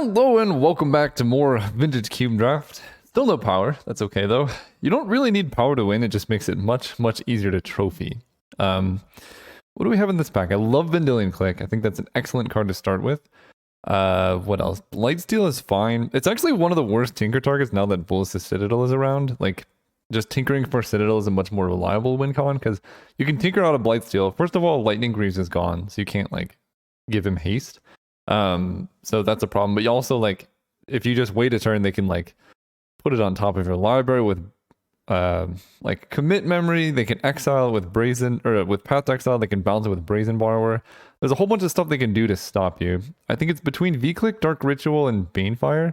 Hello and welcome back to more Vintage Cube Draft. Still no power, that's okay though. You don't really need power to win, it just makes it much easier to trophy. What do we have in this pack? I love Vendilion Click, I think that's an excellent card to start with. What else? Blightsteel is fine. It's actually one of the worst tinker targets now that Bullis' Citadel is around. Like, just tinkering for Citadel is a much more reliable win con, because you can tinker out a Blightsteel. First of all, Lightning Greaves is gone, so you can't, like, give him haste. So that's a problem. But you also, like, if you just wait a turn, they can, like, put it on top of your library with like commit memory. They can exile with brazen, or with path to exile. They can bounce it with brazen borrower. There's a whole bunch of stuff they can do to stop you. I think it's between V-Click, Dark Ritual, and Banefire.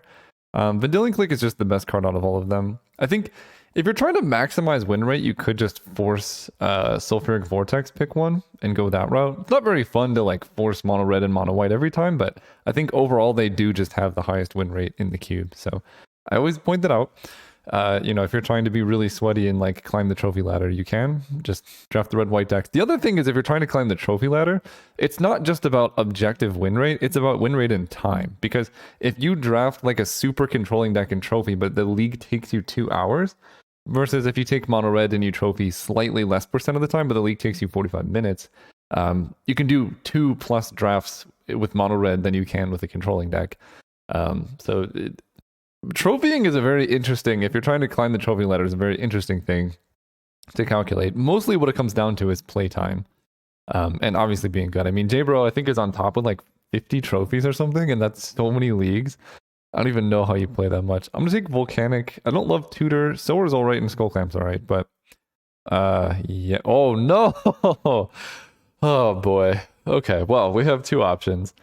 Vendilion Click is just the best card out of all of them. I think if you're trying to maximize win rate, you could just force Sulfuric Vortex, pick one, and go that route. It's not very fun to, like, force mono red and mono white every time, but I think overall they do just have the highest win rate in the cube. So I always point that out. You know, if you're trying to be really sweaty and, like, climb the trophy ladder, you can just draft the red white decks. The other thing is, if you're trying to climb the trophy ladder, it's not just about objective win rate, it's about win rate in time. Because if you draft, like, a super controlling deck in trophy, but the league takes you 2 hours, versus if you take mono red and you trophy slightly less percent of the time, but the league takes you 45 minutes, you can do 2+ drafts with mono red than you can with a controlling deck. Trophying is a very interesting, if you're trying to climb the trophy ladder, is a very interesting thing to calculate. Mostly what it comes down to is playtime, and obviously being good. I mean, J-Bro, I think, is on top with like 50 trophies or something, and that's so many leagues. I don't even know how you play that much. I'm gonna take Volcanic. I don't love Tutor. Soar's alright and Skullclamp's alright, but yeah. Oh no! Oh boy. Okay, well, we have two options,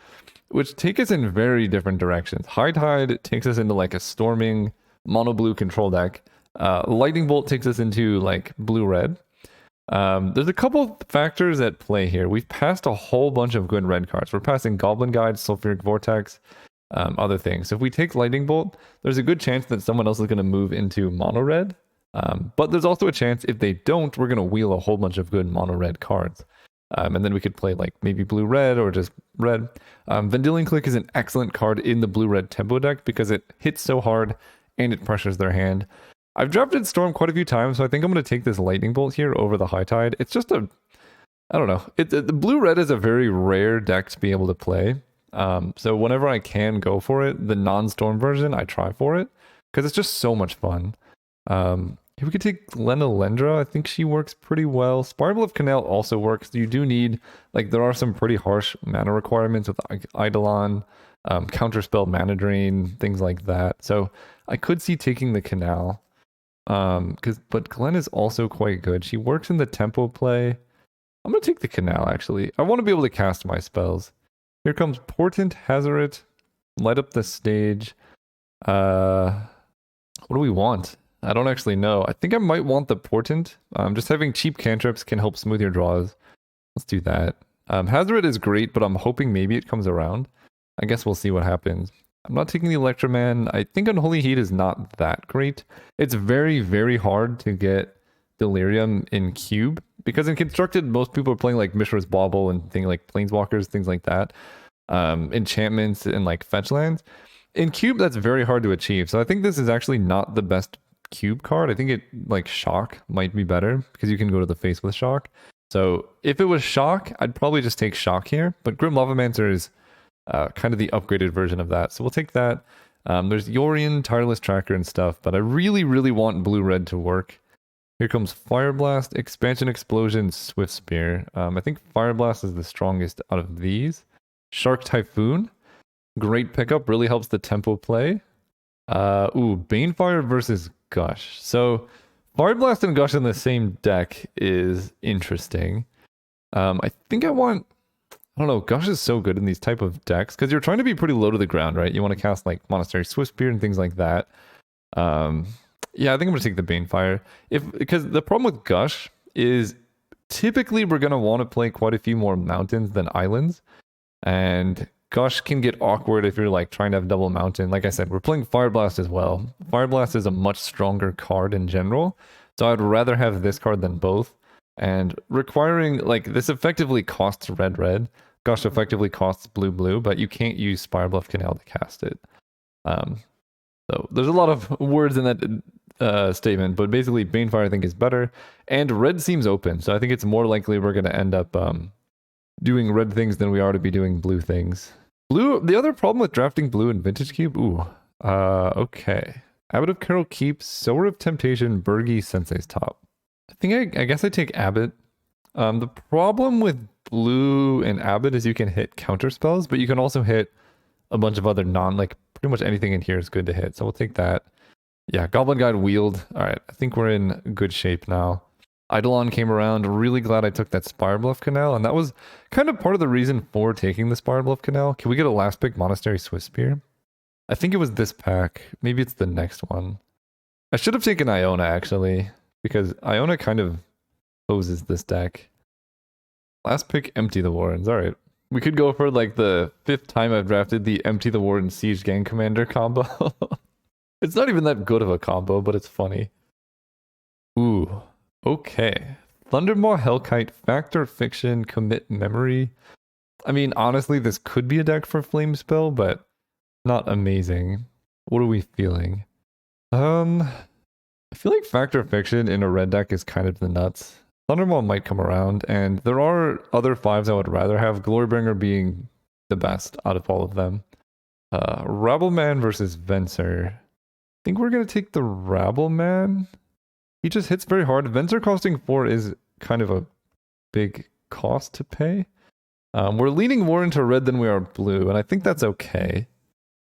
which take us in very different directions. High Tide takes us into, like, a storming mono blue control deck. Lightning Bolt takes us into, like, blue red. There's a couple factors at play here. We've passed a whole bunch of good red cards. We're passing Goblin Guide, Sulfuric Vortex, other things. So if we take Lightning Bolt, there's a good chance that someone else is going to move into mono red. But there's also a chance if they don't, we're going to wheel a whole bunch of good mono red cards. And then we could play, like, maybe blue-red or just red. Vendilion Click is an excellent card in the blue-red tempo deck because it hits so hard and it pressures their hand. I've drafted Storm quite a few times, so I think I'm going to take this Lightning Bolt here over the High Tide. It's just a... I don't know. The blue-red is a very rare deck to be able to play. So whenever I can go for it, the non-Storm version, I try for it because it's just so much fun. We could take Lenalendra. I think she works pretty well. Sparkle of Canal also works. You do need, like, there are some pretty harsh mana requirements with Eidolon, Counterspell, Mana Drain, things like that. So I could see taking the Canal. But Glenn is also quite good. She works in the tempo play. I'm going to take the Canal, actually. I want to be able to cast my spells. Here comes Portent, Hazoret, light up the stage. What do we want? I don't actually know. I think I might want the Portent. Just having cheap cantrips can help smooth your draws. Let's do that. Hazoret is great, but I'm hoping maybe it comes around. I guess we'll see what happens. I'm not taking the Electroman. I think Unholy Heat is not that great. It's very, very hard to get Delirium in Cube, because in Constructed, most people are playing, like, Mishra's Bauble and things like Planeswalkers, things like that. Enchantments and, like, fetch lands. In Cube, that's very hard to achieve. So I think this is actually not the best Cube card. I think it, like, Shock might be better because you can go to the face with Shock. So if it was Shock, I'd probably just take Shock here, but Grim Lavamancer is kind of the upgraded version of that, so we'll take that. There's Yorion, Tireless Tracker and stuff, but I really want blue-red to work. Here comes Fire Blast, Expansion Explosion, Swift Spear. I think Fire Blast is the strongest out of these. Shark Typhoon, great pickup, really helps the tempo play. Banefire versus Gush. So Fire Blast and Gush in the same deck is interesting. I think I don't know, Gush is so good in these type of decks because you're trying to be pretty low to the ground, right? You want to cast, like, Monastery Swift Spear and things like that. Yeah, I think I'm going to take the Banefire. Because the problem with Gush is typically we're going to want to play quite a few more mountains than islands. And Gush can get awkward if you're, like, trying to have double mountain. Like I said, we're playing Fire Blast as well. Fire Blast is a much stronger card in general, so I'd rather have this card than both. And requiring, like, this effectively costs red. gosh, effectively costs blue, but you can't use Spire Bluff Canal to cast it. So there's a lot of words in that statement, but basically Banefire I think is better, and red seems open, so I think it's more likely we're going to end up doing red things than we are to be doing blue things. Blue, the other problem with drafting blue in Vintage Cube, okay. Abbot of Carol Keep, Sower of Temptation, Bergie, Sensei's Top. I guess I take Abbot. The problem with blue and Abbot is you can hit counter spells, but you can also hit a bunch of other pretty much anything in here is good to hit. So we'll take that. Yeah, Goblin Guide Wield. All right, I think we're in good shape now. Eidolon came around. Really glad I took that Spire Bluff Canal, and that was kind of part of the reason for taking the Spire Bluff Canal. Can we get a last pick Monastery Swift Spear? I think it was this pack. Maybe it's the next one. I should have taken Iona, actually, because Iona kind of poses this deck. Last pick, Empty the Wardens. All right. We could go for like the 5th time I've drafted the Empty the Warden Siege Gang Commander combo. It's not even that good of a combo, but it's funny. Ooh, okay. Thundermaw, Hellkite, Factor Fiction, Commit Memory. I mean, honestly, this could be a deck for Flame Spell, but not amazing. What are we feeling? I feel like Factor Fiction in a red deck is kind of the nuts. Thundermaw might come around, and there are other 5s I would rather have, Glorybringer being the best out of all of them. Rabbleman versus Venser. I think we're going to take the Rabbleman. He just hits very hard. Venser costing 4 is kind of a big cost to pay. We're leaning more into red than we are blue, and I think that's okay.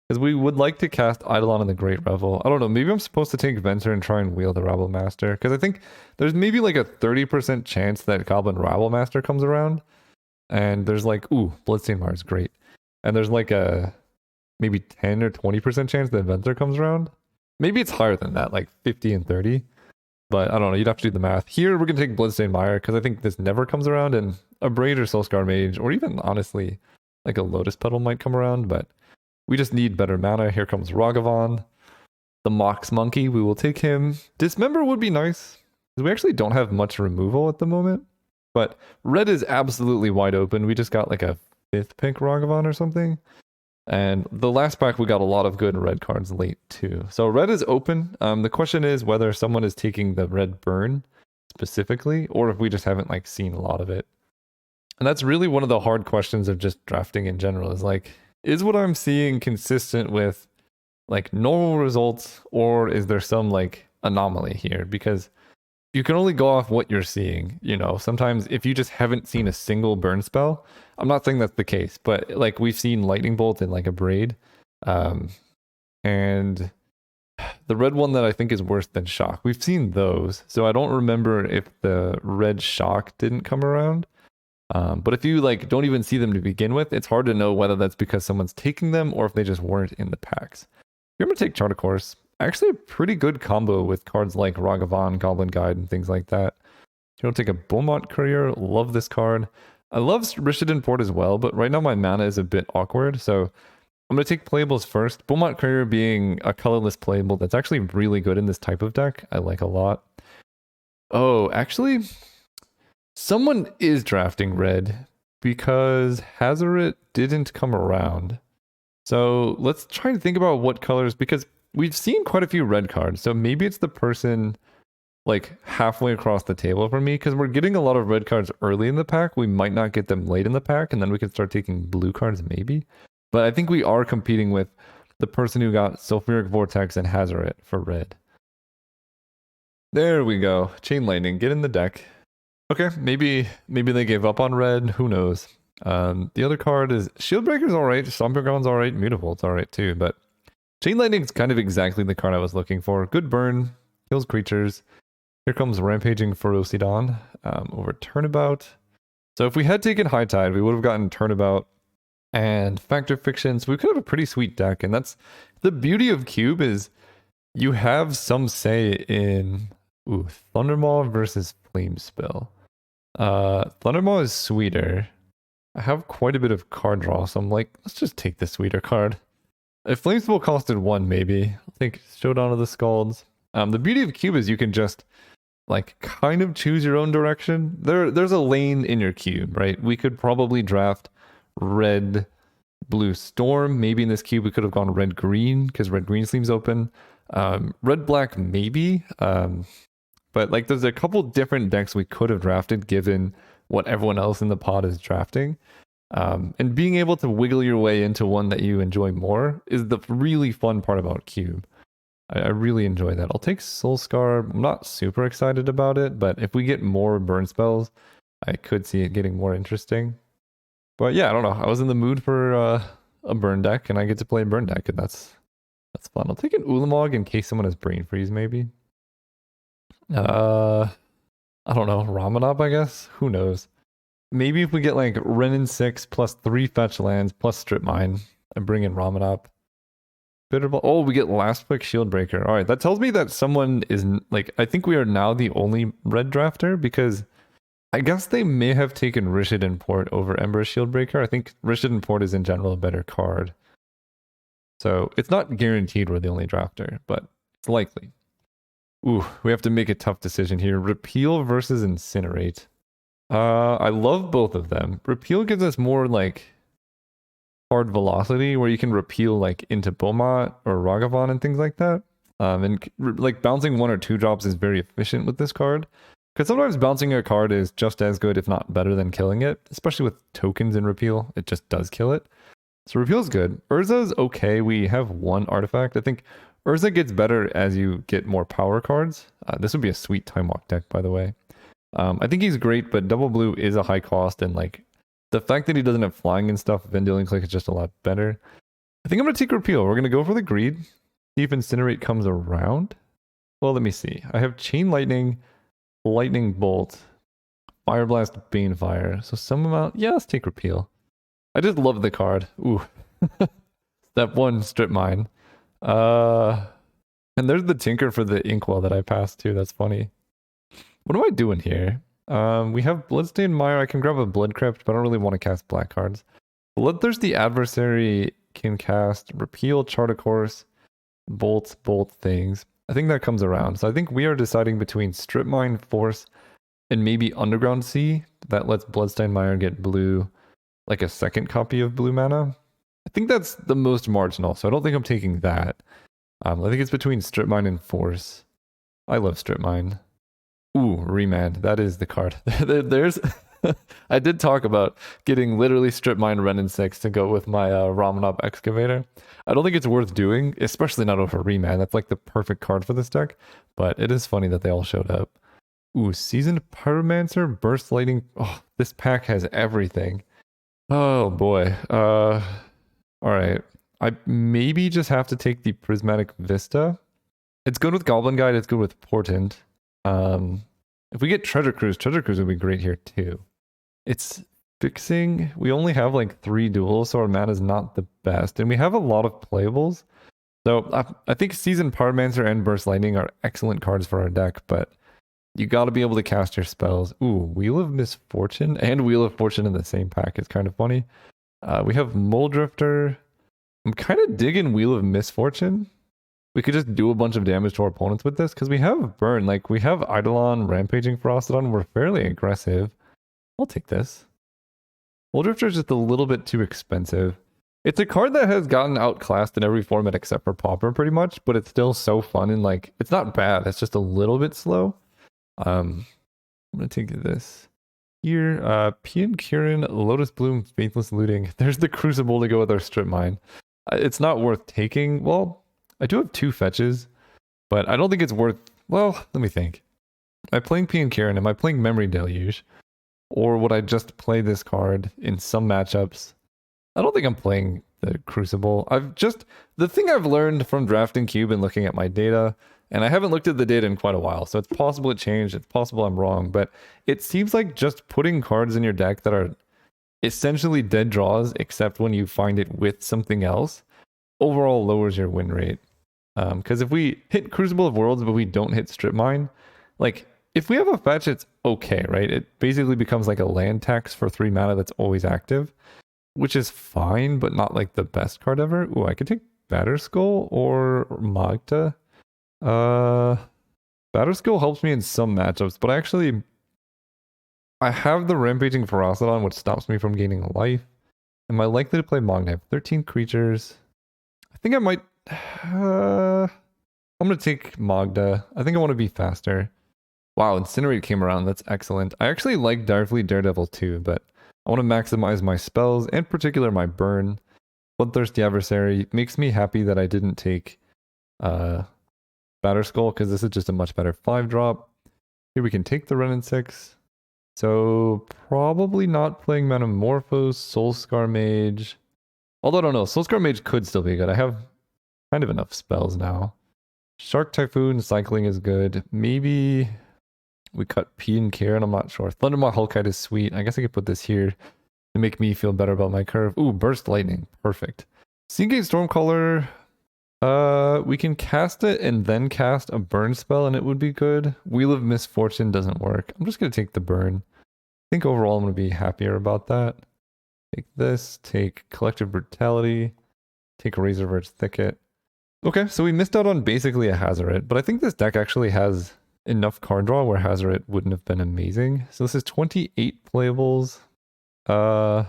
Because we would like to cast Eidolon in the Great Revel. I don't know, maybe I'm supposed to take Venser and try and wheel the Rabble Master. Because I think there's maybe like a 30% chance that Goblin Rabble Master comes around. And there's like, ooh, Bloodstained Mire is great. And there's like a maybe 10 or 20% chance that Venser comes around. Maybe it's higher than that, like 50 and 30. But I don't know, you'd have to do the math. Here, we're going to take Bloodstained Mire, because I think this never comes around, and a Braid or Soulscar Mage, or even, honestly, like a Lotus Petal might come around, but we just need better mana. Here comes Ragavan. The Mox Monkey, we will take him. Dismember would be nice, because we actually don't have much removal at the moment. But red is absolutely wide open. We just got like a 5th pick Ragavan or something. And the last pack, we got a lot of good red cards late too. So red is open. The question is whether someone is taking the red burn specifically, or if we just haven't like seen a lot of it. And that's really one of the hard questions of just drafting in general, is like, is what I'm seeing consistent with like normal results, or is there some like anomaly here? Because you can only go off what you're seeing, you know. Sometimes if you just haven't seen a single burn spell, I'm not saying that's the case, but like we've seen Lightning Bolt in like a Braid, and the red one that I think is worse than Shock. We've seen those, so I don't remember if the red Shock didn't come around. But if you like don't even see them to begin with, it's hard to know whether that's because someone's taking them or if they just weren't in the packs. You're gonna take Chart a Course. Actually a pretty good combo with cards like Ragavan, Goblin Guide, and things like that. You'll take a Beaumont Courier. Love this card. I love Rishadan Port as well, but right now my mana is a bit awkward, so I'm going to take playables first. Beaumont Courier being a colorless playable that's actually really good in this type of deck. I like a lot. Oh, actually, someone is drafting red because Hazoret didn't come around. So let's try and think about what colors, because we've seen quite a few red cards. So maybe it's the person like halfway across the table from me, because we're getting a lot of red cards early in the pack. We might not get them late in the pack, and then we can start taking blue cards maybe. But I think we are competing with the person who got Sulfuric Vortex and Hazoret for red. There we go. Chain Lightning, get in the deck. Okay, maybe they gave up on red. Who knows? The other card is Shieldbreaker's alright, Stomping Ground's alright, Mutavault's alright too, but Chain Lightning's kind of exactly the card I was looking for. Good burn, kills creatures. Here comes Rampaging Ferocidon over Turnabout. So if we had taken High Tide, we would have gotten Turnabout and Factor Fiction, so we could have a pretty sweet deck. And that's the beauty of Cube, is you have some say in Thundermaw versus Flame Spell. Thundermaw is sweeter. I have quite a bit of card draw, so I'm like, let's just take the sweeter card. If Flame Spell costed 1, maybe I'll take Showdown of the Scalds. The beauty of Cube is you can just like kind of choose your own direction. There's a lane in your cube, right? We could probably draft red blue storm. Maybe in this cube we could have gone red green because red green seems open. Red black maybe. But like there's a couple different decks we could have drafted given what everyone else in the pod is drafting. And being able to wiggle your way into one that you enjoy more is the really fun part about Cube. I really enjoy that. I'll take Soul Scar. I'm not super excited about it, but if we get more burn spells, I could see it getting more interesting. But yeah, I don't know. I was in the mood for a burn deck, and I get to play a burn deck, and that's fun. I'll take an Ulamog in case someone has Brain Freeze, maybe. I don't know. Ramanop, I guess? Who knows? Maybe if we get like Renin 6 plus 3 fetch lands plus Strip Mine, I bring in Ramanop. Bitterball. Oh, we get Last Click Shield Breaker. All right, that tells me that someone is like, I think we are now the only red drafter because I guess they may have taken Rishadan Port over Ember Shieldbreaker. I think Rishadan Port is in general a better card. So it's not guaranteed we're the only drafter, but it's likely. Ooh, we have to make a tough decision here. Repeal versus Incinerate. I love both of them. Repeal gives us more like hard velocity where you can repeal like into Beaumont or Ragavan and things like that. And like bouncing 1 or 2 drops is very efficient with this card. Because sometimes bouncing a card is just as good, if not better, than killing it. Especially with tokens in Repeal. It just does kill it. So Repeal's good. Urza's okay. We have 1 artifact. I think Urza gets better as you get more power cards. This would be a sweet Time Walk deck, by the way. I think he's great, but double blue is a high cost. And like the fact that he doesn't have flying and stuff, Vendilion Click is just a lot better. I think I'm going to take Repeal. We're going to go for the greed. See if Incinerate comes around. Well, let me see. I have Chain Lightning, Lightning Bolt, Fire Blast, Banefire. So some amount. Yeah, let's take Repeal. I just love the card. Ooh. Step 1, Strip Mine. And there's the Tinker for the Inkwell that I passed too. That's funny. What am I doing here? We have Bloodstained Mire. I can grab a Blood Crypt, but I don't really want to cast black cards. Bloodthirsty Adversary can cast Repeal, Chart a Course, Bolt things. I think that comes around. So I think we are deciding between Strip Mine, Force, and maybe Underground Sea. That lets Bloodstained Mire get blue, like a second copy of blue mana. I think that's the most marginal, so I don't think I'm taking that. I think it's between Strip Mine and Force. I love Strip Mine. Ooh, Remand. That is the card. There's... I did talk about getting literally Strip Mine Renin 6 to go with my Ramanop Excavator. I don't think it's worth doing, especially not over Remand. That's like the perfect card for this deck, but it is funny that they all showed up. Ooh, Seasoned Pyromancer, Burst Lightning. Oh, this pack has everything. Oh boy. Alright. I maybe just have to take the Prismatic Vista. It's good with Goblin Guide, it's good with Portent. If we get Treasure Cruise would be great here too. It's fixing. We only have like 3 duels, so our mana is not the best. And we have a lot of playables. So I think Seasoned Pyromancer and Burst Lightning are excellent cards for our deck, but you got to be able to cast your spells. Ooh, Wheel of Misfortune and Wheel of Fortune in the same pack is kind of funny. We have Mole Drifter. I'm kind of digging Wheel of Misfortune. We could just do a bunch of damage to our opponents with this, because we have Burn. Like, we have Eidolon, Rampaging Ferocidon. We're fairly aggressive. I'll take this. Mole Drifter is just a little bit too expensive. It's a card that has gotten outclassed in every format except for Pauper, pretty much, but it's still so fun, and, like, it's not bad. It's just a little bit slow. I'm going to take this. Here, Pian Kirin, Lotus Bloom, Faithless Looting. There's the Crucible to go with our Strip Mine. It's not worth taking. Well, I do have 2 fetches, but I don't think it's worth... Well, let me think. Am I playing Pian Kirin? Am I playing Memory Deluge? Or would I just play this card in some matchups? I don't think I'm playing the Crucible. The thing I've learned from drafting Cube and looking at my data, and I haven't looked at the data in quite a while, so it's possible it changed, it's possible I'm wrong, but it seems like just putting cards in your deck that are essentially dead draws, except when you find it with something else, overall lowers your win rate. Because if we hit Crucible of Worlds, but we don't hit Strip Mine, like, if we have a fetch, it's okay, right? It basically becomes like a land tax for 3 mana that's always active, which is fine, but not like the best card ever. Ooh, I could take Batterskull or Magda. Batterskull helps me in some matchups, but I have the Rampaging Ferocidon, which stops me from gaining life. Am I likely to play Mogna? 13 creatures. I think I might... I'm going to take Magda. I think I want to be faster. Wow, Incinerate came around. That's excellent. I actually like Direfleet Daredevil too, but I want to maximize my spells, in particular my burn. Bloodthirsty Adversary makes me happy that I didn't take Batterskull, because this is just a much better 5-drop. Here we can take the Ren and 6. So probably not playing Metamorphose, Soulscar Mage. Although I don't know, Soulscar Mage could still be good. I have kind of enough spells now. Shark Typhoon, Cycling is good. Maybe we cut P and Karen, I'm not sure. Thundermaw Hulkite is sweet. I guess I could put this here to make me feel better about my curve. Ooh, Burst Lightning. Perfect. Seagate Stormcaller. We can cast it and then cast a burn spell and it would be good. Wheel of Misfortune doesn't work. I'm just going to take the burn. I think overall I'm going to be happier about that. Take this, take Collective Brutality, take Razorverge Thicket. Okay, so we missed out on basically a Hazoret, but I think this deck actually has enough card draw where Hazoret wouldn't have been amazing. So this is 28 playables. Okay,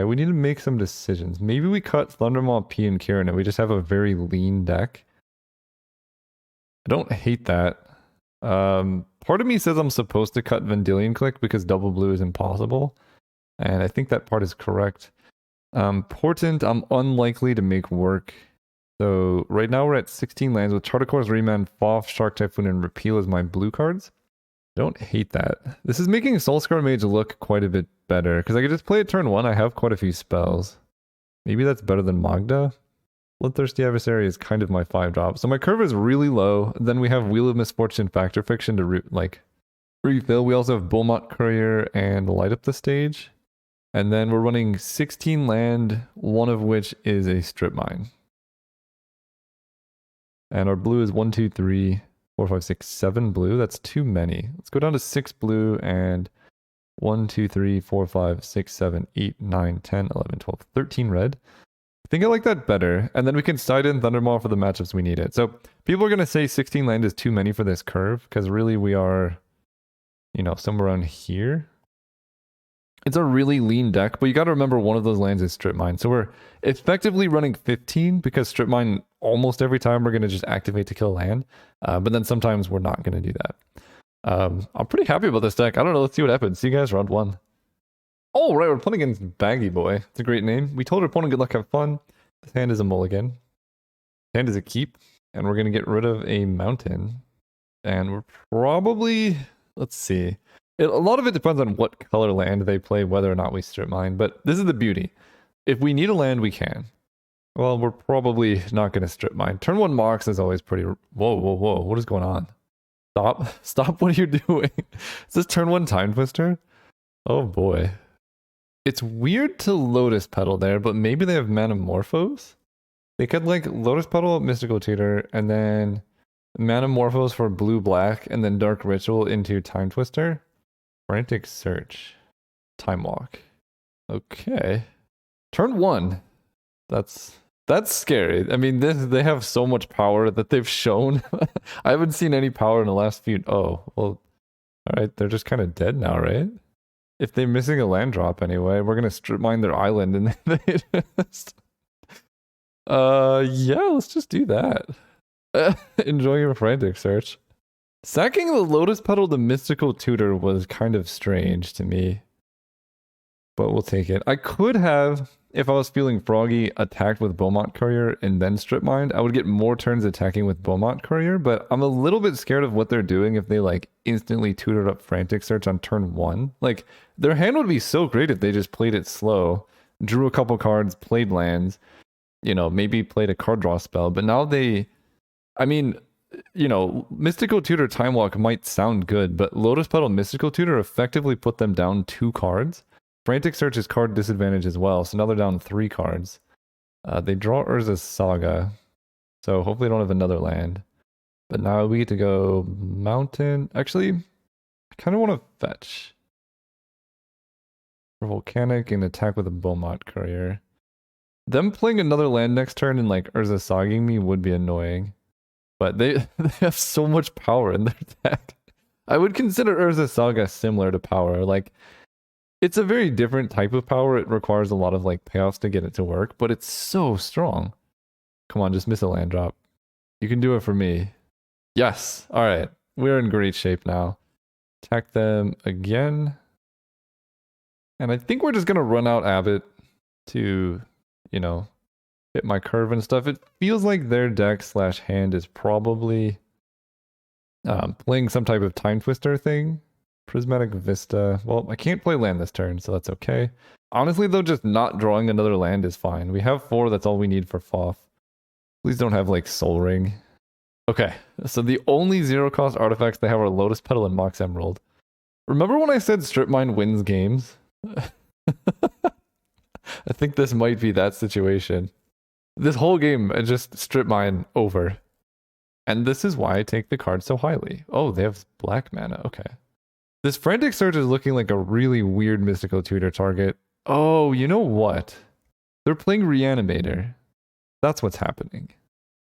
we need to make some decisions. Maybe we cut Thundermaw, P, and Kieran, and we just have a very lean deck. I don't hate that. Part of me says I'm supposed to cut Vendilion Click because double blue is impossible. And I think that part is correct. Portent, I'm unlikely to make work. So right now we're at 16 lands with Chartercore's Remand, Foff, Shark Typhoon, and Repeal as my blue cards. Don't hate that. This is making Soulscar Mage look quite a bit better, because I could just play it turn 1. I have quite a few spells. Maybe that's better than Magda. Bloodthirsty Adversary is kind of my 5-drop. So my curve is really low. Then we have Wheel of Misfortune, Factor Fiction to refill. We also have Beaumont Courier and Light Up the Stage. And then we're running 16 land, one of which is a Strip Mine. And our blue is 1, 2, 3, 4, 5, 6, 7 blue. That's too many. Let's go down to 6 blue and 1, 2, 3, 4, 5, 6, 7, 8, 9, 10, 11, 12, 13 red. I think I like that better. And then we can side in Thundermaw for the matchups we need it. So people are going to say 16 land is too many for this curve, because really we are, somewhere around here. It's a really lean deck, but you got to remember one of those lands is Strip Mine. So we're effectively running 15 because Strip Mine almost every time we're going to just activate to kill land. But then sometimes we're not going to do that. I'm pretty happy about this deck. I don't know. Let's see what happens. See you guys round 1. Oh, right. We're playing against Baggy Boy. It's a great name. We told our opponent good luck, have fun. This hand is a mulligan. This hand is a keep. And we're going to get rid of a mountain. And we're probably... Let's see. A lot of it depends on what color land they play, whether or not we Strip Mine. But this is the beauty. If we need a land, we can. Well, we're probably not going to Strip Mine. Turn 1 Mox is always pretty... Whoa. What is going on? Stop what you're doing. Is this turn 1 Time Twister? Oh boy. It's weird to Lotus Petal there, but maybe they have Manamorphose? They could Lotus Petal, Mystical Tutor, and then Manamorphose for blue-black, and then Dark Ritual into Time Twister. Frantic Search. Time Walk. Okay. Turn 1. That's scary. I mean, they have so much power that they've shown. I haven't seen any power in the last few... Oh, well... Alright, they're just kind of dead now, right? If they're missing a land drop anyway, we're gonna Strip Mine their island and then they just... yeah, let's just do that. Enjoy your Frantic Search. Sacking the Lotus Petal to Mystical Tutor was kind of strange to me. But we'll take it. I could have, if I was feeling froggy, attacked with Beaumont Courier and then Strip Mined. I would get more turns attacking with Beaumont Courier, but I'm a little bit scared of what they're doing if they instantly tutored up Frantic Search on turn 1. Their hand would be so great if they just played it slow, drew a couple cards, played lands, maybe played a card draw spell, but now Mystical Tutor Time Walk might sound good, but Lotus Petal Mystical Tutor effectively put them down 2 cards. Frantic Search is card disadvantage as well, so now they're down 3 cards. They draw Urza's Saga, so hopefully they don't have another land. But now we get to go Mountain. Actually, I kind of want to fetch for Volcanic and attack with a Beaumont Courier. Them playing another land next turn and Urza Sagging me would be annoying. But they have so much power in their deck. I would consider Urza Saga similar to power. It's a very different type of power. It requires a lot of like payoffs to get it to work, but it's so strong. Come on, just miss a land drop. You can do it for me. Yes. All right. We're in great shape now. Attack them again. And I think we're just going to run out Abbott to, you know, hit my curve and stuff. It feels like their deck slash hand is probably playing some type of time twister thing. Prismatic Vista. Well, I can't play land this turn, so that's okay. Honestly, though, just not drawing another land is fine. We have 4, that's all we need for Foff. Please don't have, like, Soul Ring. Okay, so the only 0-cost artifacts they have are Lotus Petal and Mox Emerald. Remember when I said Strip Mine wins games? I think this might be that situation. This whole game, I just Strip Mine over. And this is why I take the card so highly. Oh, they have black mana, okay. This Frantic Search is looking like a really weird Mystical Tutor target. Oh, you know what? They're playing Reanimator. That's what's happening.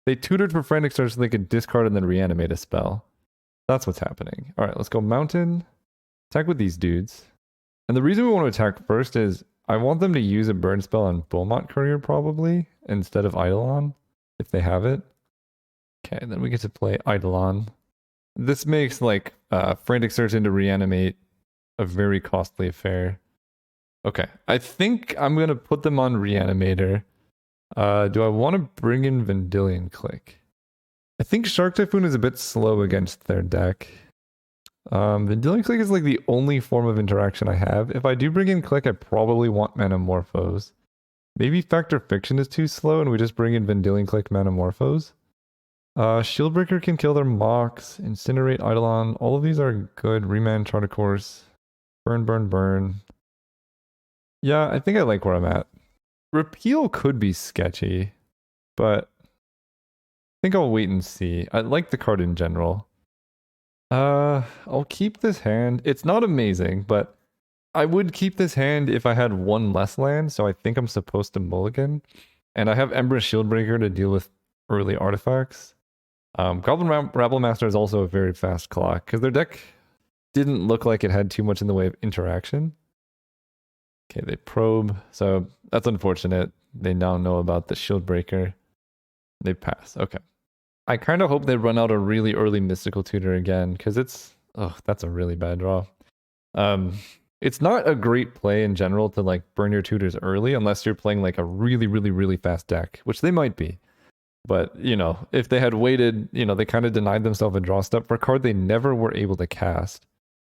They tutored for Frantic Search so they could discard and then reanimate a spell. That's what's happening. Alright, let's go Mountain. Attack with these dudes. And the reason we want to attack first is I want them to use a burn spell on Beaumont Courier probably, instead of Eidolon, if they have it. Okay, then we get to play Eidolon. This makes like Frantic Search into Reanimate a very costly affair. Okay, I think I'm going to put them on Reanimator. Do I want to bring in Vendilion Click? I think Shark Typhoon is a bit slow against their deck. Vendilion Click is like the only form of interaction I have. If I do bring in Click, I probably want Manamorphose. Maybe Factor Fiction is too slow and we just bring in Vendilion Click Manamorphose. Shieldbreaker can kill their Mox, Incinerate Eidolon. All of these are good. Remand, Chart a Course, Burn, Burn, Burn. Yeah, I think I like where I'm at. Repeal could be sketchy, but I think I'll wait and see. I like the card in general. I'll keep this hand. It's not amazing, but I would keep this hand if I had 1 less land, so I think I'm supposed to mulligan. And I have Ember Shieldbreaker to deal with early artifacts. Goblin Rabble Master is also a very fast clock, because their deck didn't look like it had too much in the way of interaction. Okay, they probe, so that's unfortunate. They now know about the Shieldbreaker. They pass, okay. I kind of hope they run out a really early Mystical Tutor again, because it's... Oh, that's a really bad draw. It's not a great play in general to like burn your tutors early, unless you're playing like a really, really, really fast deck, which they might be. But, you know, if they had waited, you know, they kind of denied themselves a draw step for a card they never were able to cast.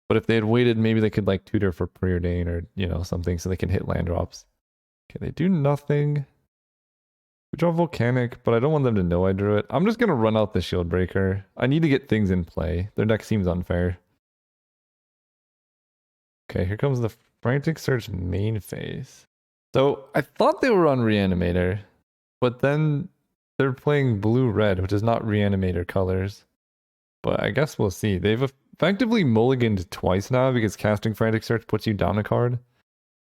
But if they had waited, maybe they could like tutor for Preordain or, you know, something so they can hit land drops. Okay, they do nothing. We draw Volcanic, but I don't want them to know I drew it. I'm just going to run out the Shieldbreaker. I need to get things in play. Their deck seems unfair. Okay, here comes the Frantic Search main phase. So I thought they were on Reanimator, but then they're playing blue-red, which is not Reanimator colors. But I guess we'll see. They've effectively mulliganed twice now because casting Frantic Search puts you down a card.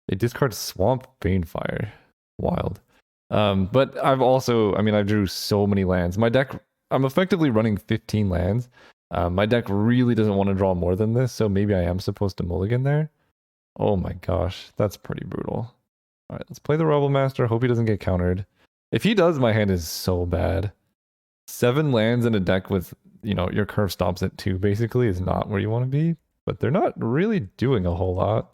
They discard Swamp Banefire. Wild. But I've also, I mean, I drew so many lands. My deck, I'm effectively running 15 lands. My deck really doesn't want to draw more than this, so maybe I am supposed to mulligan there. Oh my gosh, that's pretty brutal. All right, let's play the Rebel Master. Hope he doesn't get countered. If he does, my hand is so bad. 7 lands in a deck with, you know, your curve stops at 2 basically is not where you want to be, but they're not really doing a whole lot.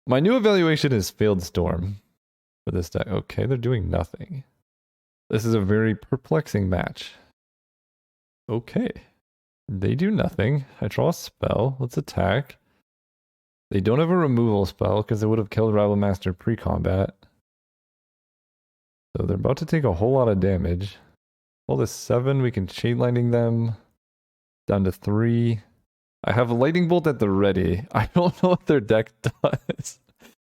My new evaluation is Failed Storm for this deck. Okay, they're doing nothing. This is a very perplexing match. Okay, they do nothing. I draw a spell. Let's attack. They don't have a removal spell because they would have killed Rival Master pre-combat. So they're about to take a whole lot of damage. All this 7, we can Chain Lightning them down to 3. I have a Lightning Bolt at the ready. I don't know what their deck does.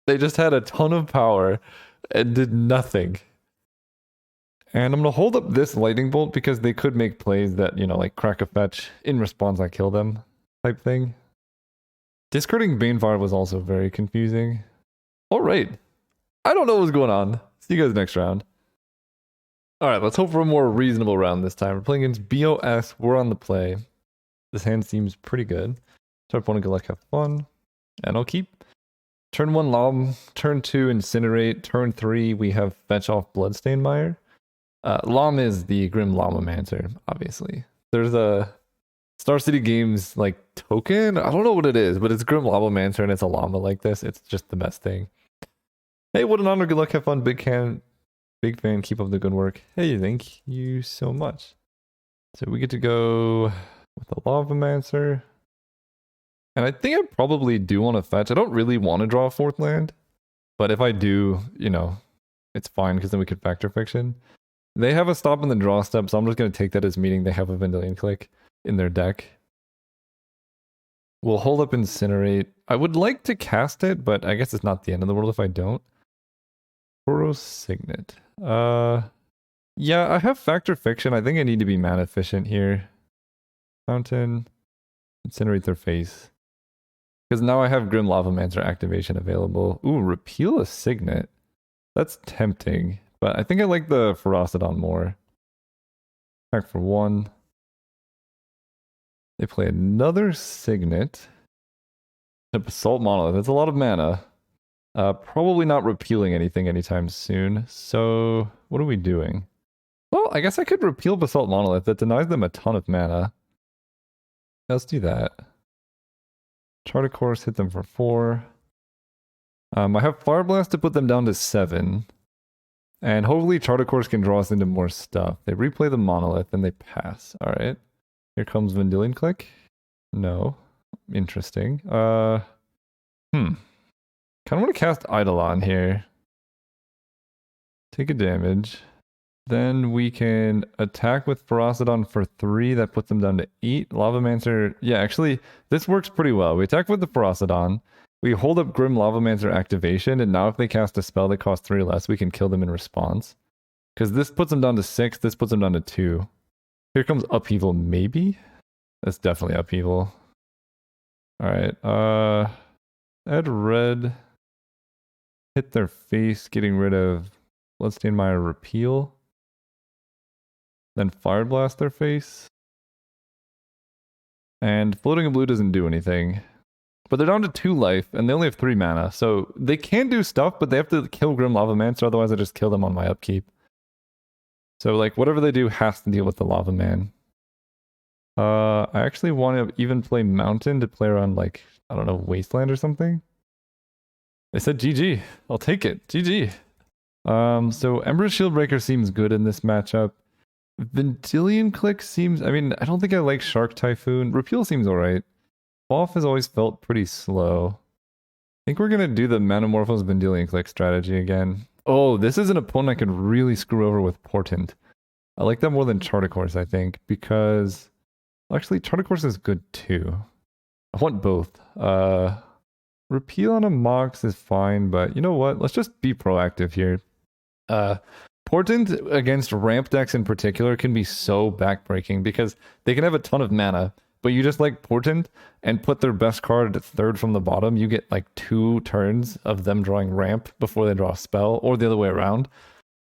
They just had a ton of power and did nothing. And I'm going to hold up this Lightning Bolt because they could make plays that, you know, like crack a fetch, in response I kill them type thing. Discarding Banefire was also very confusing. Alright. I don't know what's going on. See you guys next round. Alright, let's hope for a more reasonable round this time. We're playing against BOS. We're on the play. This hand seems pretty good. So opponent can like have fun. And I'll keep Turn 1 Lom, turn 2 Incinerate, turn 3 we have Fetch off Bloodstained Mire. Lom is the Grim Llamamancer, obviously. There's a Star City Games like token. I don't know what it is, but it's Grim Llamamancer and it's a llama like this. It's just the best thing. Hey, what an honor. Good luck. Have fun. Big fan. Keep up the good work. Hey, thank you so much. So we get to go with the Llamamancer. And I think I probably do want to fetch. I don't really want to draw a 4th land. But if I do, you know, it's fine because then we could Factor Fiction. They have a stop in the draw step, so I'm just going to take that as meaning they have a Vendilion Click in their deck. We'll hold up Incinerate. I would like to cast it, but I guess it's not the end of the world if I don't. Boros Signet. Yeah, I have Factor Fiction. I think I need to be mana efficient here. Fountain. Incinerate their face. Because now I have Grim Llamamancer activation available. Ooh, repeal a Signet. That's tempting. But I think I like the Ferocidon more. Attack for 1. They play another Signet. A Basalt Monolith. That's a lot of mana. Probably not repealing anything anytime soon. So, what are we doing? Well, I guess I could repeal Basalt Monolith. That denies them a ton of mana. Let's do that. Charter Course, hit them for 4. I have Fire Blast to put them down to 7. And hopefully Charter Course can draw us into more stuff. They replay the Monolith and they pass. Alright. Here comes Vendilion Click. No. Interesting. Kind of want to cast Eidolon here. Take a damage. Then we can attack with Ferocidon for 3. That puts them down to 8. Llamamancer. Yeah, actually, this works pretty well. We attack with the Ferocidon. We hold up Grim Llamamancer activation, and now if they cast a spell that costs 3 or less, we can kill them in response. Because this puts them down to 6, this puts them down to 2. Here comes Upheaval, maybe? That's definitely Upheaval. Alright, add red. Hit their face, getting rid of Bloodstained Mire repeal. Then Fire Blast their face. And Floating in Blue doesn't do anything. But they're down to 2 life, and they only have 3 mana. So they can do stuff, but they have to kill Grim Llamamancer, otherwise I just kill them on my upkeep. So, like, whatever they do has to deal with the Lava Man. I actually want to even play Mountain to play around, like, I don't know, Wasteland or something. They said GG. I'll take it. GG. So Ember Shieldbreaker seems good in this matchup. Vendilion Click seems... I mean, I don't think I like Shark Typhoon. Repeal seems alright. Off has always felt pretty slow. I think we're going to do the Manamorphose Vendilion Click strategy again. Oh, this is an opponent I could really screw over with Portent. I like that more than Charter Course, I think, because... Actually, Charter Course is good too. I want both. Repeal on a Mox is fine, but you know what? Let's just be proactive here. Portent against ramp decks in particular can be so backbreaking because they can have a ton of mana, but you just like Portent and put their best card at 3rd from the bottom, you get like 2 turns of them drawing ramp before they draw a spell, or the other way around.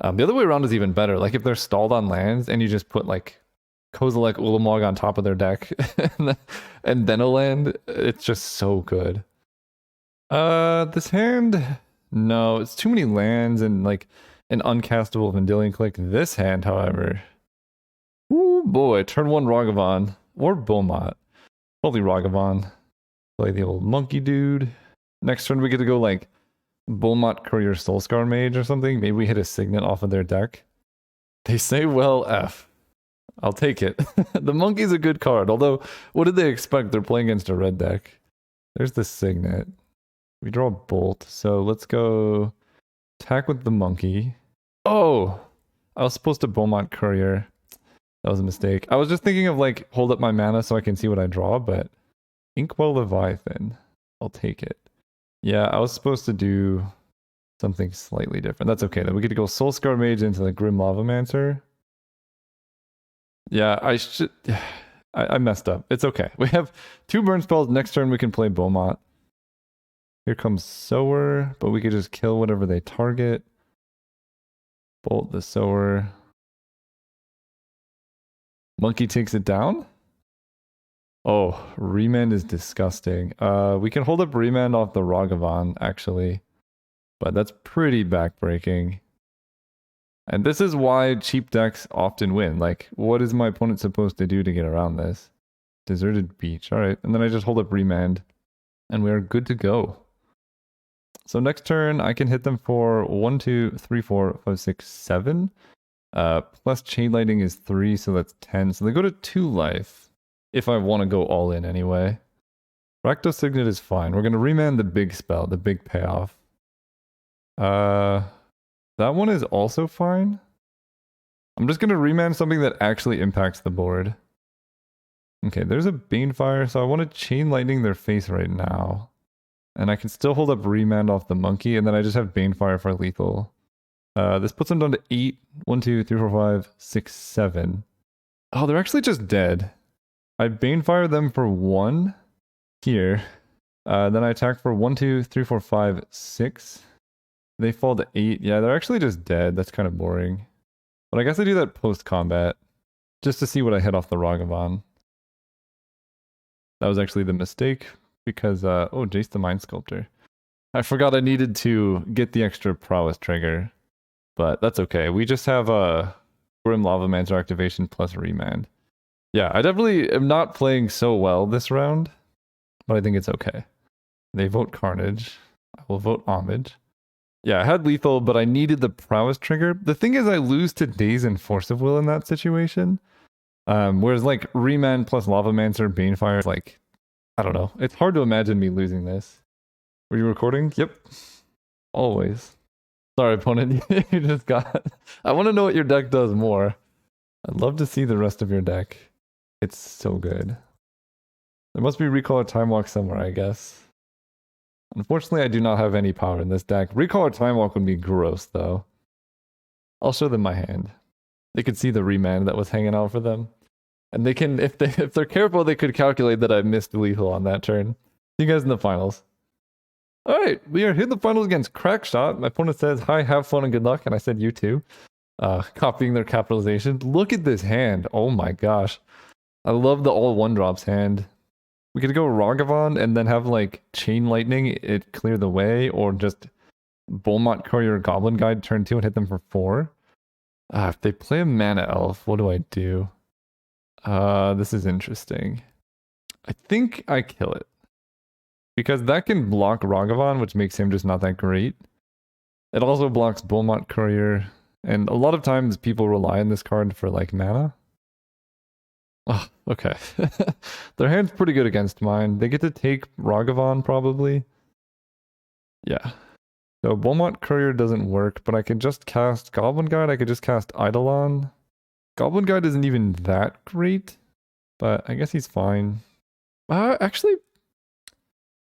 The other way around is even better. Like if they're stalled on lands and you just put like Kozilek Ulamog on top of their deck and then a land, it's just so good. This hand, no, it's too many lands and like an uncastable Vendilion Click. This hand, however, ooh boy, turn 1 Ragavan or Beaumont. Probably Ragavan. Play the old monkey dude. Next turn we get to go like Beaumont Courier Soulscar Mage or something. Maybe we hit a Signet off of their deck. They say well F. I'll take it. The monkey's a good card, although what did they expect? They're playing against a red deck. There's the Signet. We draw a Bolt, so let's go attack with the monkey. Oh! I was supposed to Beaumont Courier. That was a mistake. I was just thinking of like, hold up my mana so I can see what I draw, but Inkwell Leviathan. I'll take it. Yeah, I was supposed to do something slightly different. That's okay though. We get to go Soulscar Mage into the Grim Llamamancer. Yeah, I should... I messed up. It's okay. We have 2 burn spells. Next turn we can play Beaumont. Here comes Sower, but we could just kill whatever they target. Bolt the Sower. Monkey takes it down? Oh, Remand is disgusting. We can hold up Remand off the Ragavan, actually. But that's pretty backbreaking. And this is why cheap decks often win. Like, what is my opponent supposed to do to get around this? Deserted Beach. Alright, and then I just hold up Remand. And we are good to go. So next turn, I can hit them for 1, 2, 3, 4, 5, 6, 7. Plus Chain Lightning is 3, so that's 10. So they go to 2 life. If I want to go all in anyway. Rakdos Signet is fine. We're going to remand the big spell, the big payoff. That one is also fine. I'm just going to remand something that actually impacts the board. Okay, there's a Banefire, so I want to Chain Lightning their face right now. And I can still hold up remand off the monkey, and then I just have Banefire for lethal. This puts them down to 8. 1, 2, 3, 4, 5, 6, 7. Oh, they're actually just dead. I Banefire them for 1 here. Then I attack for 1, 2, 3, 4, 5, 6. They fall to 8. Yeah, they're actually just dead. That's kind of boring. But I guess I do that post-combat. Just to see what I hit off the Ragavan. That was actually the mistake. Because, oh, Jace the Mind Sculptor. I forgot I needed to get the extra prowess trigger. But that's okay. We just have a Grim Lavamancer activation plus remand. Yeah, I definitely am not playing so well this round, but I think it's okay. They vote Carnage. I will vote Homage. Yeah, I had lethal, but I needed the prowess trigger. The thing is, I lose to Daze and Force of Will in that situation. Whereas like Remand plus Lavamancer, Banefire, like, I don't know. It's hard to imagine me losing this. Were you recording? Yep. Always. Sorry, opponent. You just got... I want to know what your deck does more. I'd love to see the rest of your deck. It's so good. There must be Recall or Time Walk somewhere, I guess. Unfortunately, I do not have any power in this deck. Recall or Time Walk would be gross, though. I'll show them my hand. They could see the remand that was hanging out for them. And they can, if they're careful, they could calculate that I missed lethal on that turn. See you guys in the finals. Alright, we are here in the finals against Crackshot. My opponent says, hi, have fun and good luck. And I said, you too. Copying their capitalization. Look at this hand. Oh my gosh. I love the all 1-drops hand. We could go Ragavan and then have like Chain Lightning, it clear the way, or just Beaumont Courier Goblin Guide turn 2 and hit them for 4. If they play a Mana Elf, what do I do? This is interesting. I think I kill it. Because that can block Ragavan, which makes him just not that great. It also blocks Beaumont Courier, and a lot of times people rely on this card for like mana. Oh, okay. Their hand's pretty good against mine. They get to take Ragavan, probably. Yeah. So Beaumont Courier doesn't work, but I can just cast Goblin Guide. I could just cast Eidolon. Goblin Guide isn't even that great, but I guess he's fine. Actually,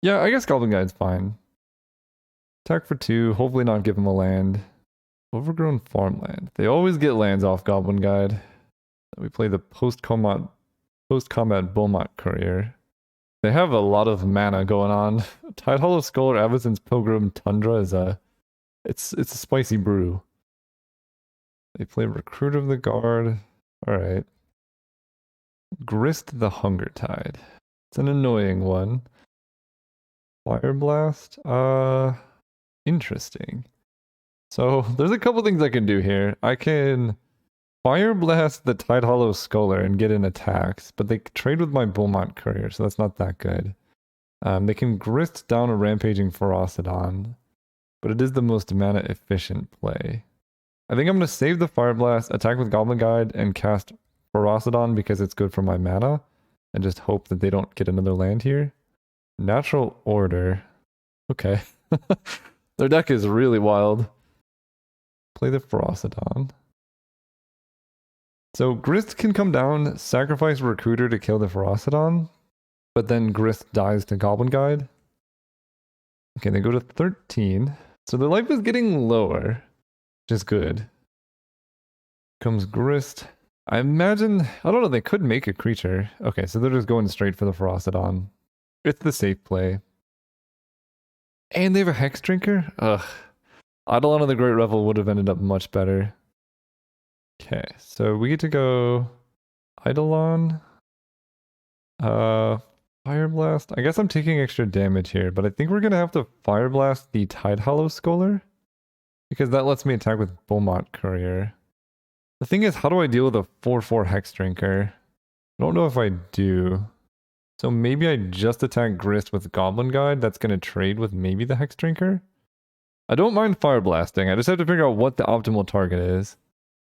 yeah, I guess Goblin Guide's fine. Attack for 2, hopefully not give him a land. Overgrown Farmland. They always get lands off Goblin Guide. We play the post-combat Beaumont Courier. They have a lot of mana going on. Tidehollow Skull or Avacyn's Pilgrim Tundra is it's a spicy brew. They play Recruit of the Guard. Alright. Grist the Hunger Tide. It's an annoying one. Fire Blast. Interesting. So there's a couple things I can do here. I can Fire Blast the Tidehollow Sculler and get in attacks, but they trade with my Beaumont Courier, so that's not that good. They can Grist down a Rampaging Ferocidon, but it is the most mana efficient play. I think I'm going to save the Fire Blast, attack with Goblin Guide, and cast Ferocidon because it's good for my mana, and just hope that they don't get another land here. Natural Order. Okay. Their deck is really wild. Play the Ferocidon. So Grist can come down, sacrifice Recruiter to kill the Ferocidon, but then Grist dies to Goblin Guide. Okay, they go to 13. So their life is getting lower, which is good. Comes Grist. I imagine, I don't know, they could make a creature. Okay, so they're just going straight for the Ferocidon. It's the safe play. And they have a Hex Drinker? Ugh. Eidolon of the Great Revel would have ended up much better. Okay, so we get to go Eidolon. Fire Blast. I guess I'm taking extra damage here, but I think we're gonna have to Fire Blast the Tide Hollow Scholar because that lets me attack with Beaumont Courier. The thing is, how do I deal with a 4/4 Hex Drinker? I don't know if I do. So maybe I just attack Grist with Goblin Guide. That's gonna trade with maybe the Hex Drinker. I don't mind Fire Blasting. I just have to figure out what the optimal target is.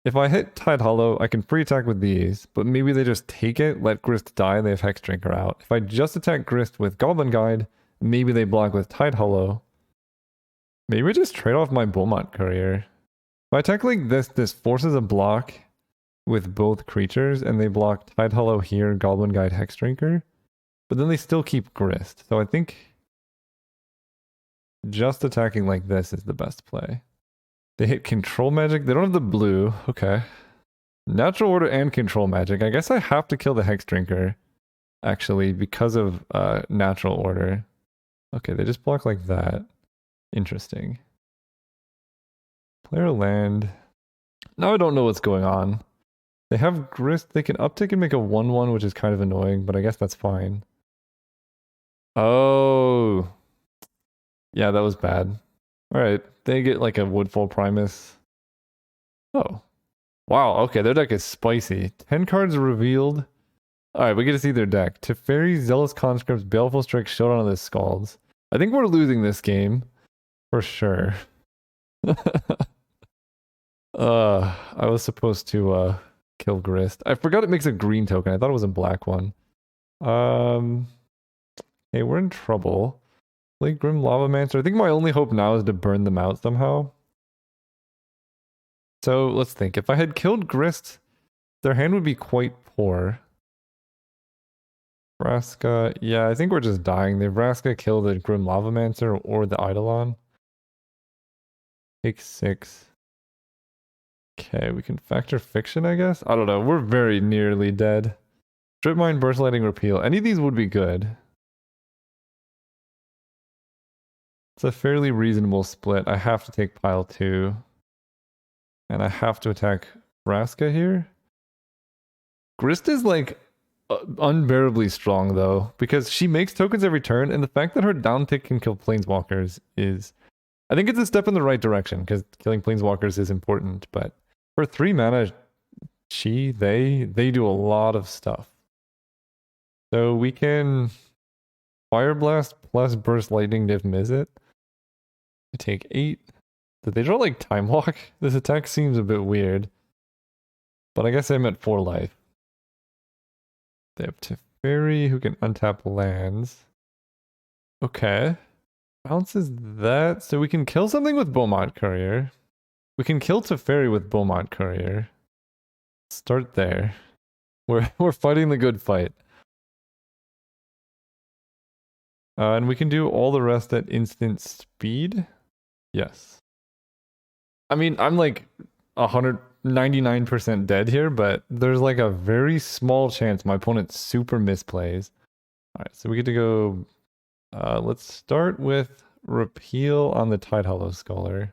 If I hit Tide Hollow, I can free attack with these, but maybe they just take it, let Grist die, and they have Hex Drinker out. If I just attack Grist with Goblin Guide, maybe they block with Tide Hollow. Maybe I just trade off my Beaumont Courier. If I attack like this forces a block with both creatures, and they block Tide Hollow here, Goblin Guide, Hex Drinker. But then they still keep Grist. So I think just attacking like this is the best play. They hit Control Magic. They don't have the blue. Okay. Natural Order and Control Magic. I guess I have to kill the Hex Drinker, actually, because of Natural Order. Okay, they just block like that. Interesting. Player land. Now I don't know what's going on. They have Grist. They can uptick and make a 1/1, which is kind of annoying, but I guess that's fine. Oh. Yeah, that was bad. Alright, they get like a Woodfall Primus. Oh. Wow, okay, their deck is spicy. 10 cards revealed. Alright, we get to see their deck. Teferi, Zealous Conscripts, Baleful Strike, Showdown of the Scalds. I think we're losing this game. For sure. I was supposed to kill Grist. I forgot it makes a green token. I thought it was a black one. Hey, we're in trouble. Play Grim Lavamancer. I think my only hope now is to burn them out somehow. So let's think. If I had killed Grist, their hand would be quite poor. Vraska. Yeah, I think we're just dying. They Vraska kill the Grim Lavamancer or the Eidolon. Take 6. Okay, we can factor Fiction, I guess? I don't know. We're very nearly dead. Strip Mine, Burst Lightning, Repeal. Any of these would be good. It's a fairly reasonable split. I have to take pile 2. And I have to attack Vraska here. Grist is like unbearably strong though, because she makes tokens every turn, and the fact that her down tick can kill planeswalkers is... I think it's a step in the right direction, because killing planeswalkers is important, but for 3 mana, they do a lot of stuff. So we can Fire Blast plus Burst Lightning Niv Mizzet. I take 8. Did they draw like Time Walk? This attack seems a bit weird. But I guess I'm at 4 life. They have Teferi who can untap lands. Okay. Bounces that. So we can kill something with Beaumont Courier. We can kill Teferi with Beaumont Courier. Start there. We're fighting the good fight. And we can do all the rest at instant speed. Yes. I mean, I'm like 199% dead here, but there's like a very small chance my opponent super misplays. Alright, so we get to go... let's start with Repeal on the Tide Hollow Scholar.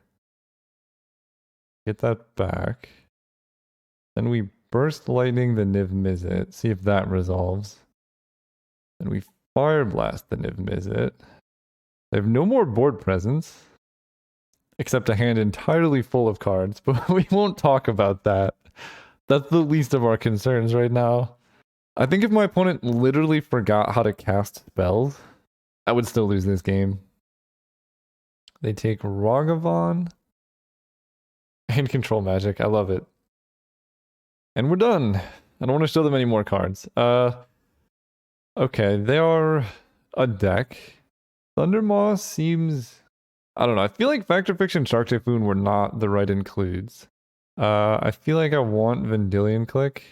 Get that back. Then we Burst Lightning the Niv Mizzet, see if that resolves. Then we Fire Blast the Niv Mizzet. They have no more board presence, except a hand entirely full of cards, but we won't talk about that. That's the least of our concerns right now. I think if my opponent literally forgot how to cast spells, I would still lose this game. They take Ragavan and Control Magic. I love it. And we're done. I don't want to show them any more cards. Okay, they are a deck. Thundermaw seems... I don't know. I feel like Factor Fiction Shark Typhoon were not the right includes. I feel like I want Vendilion Click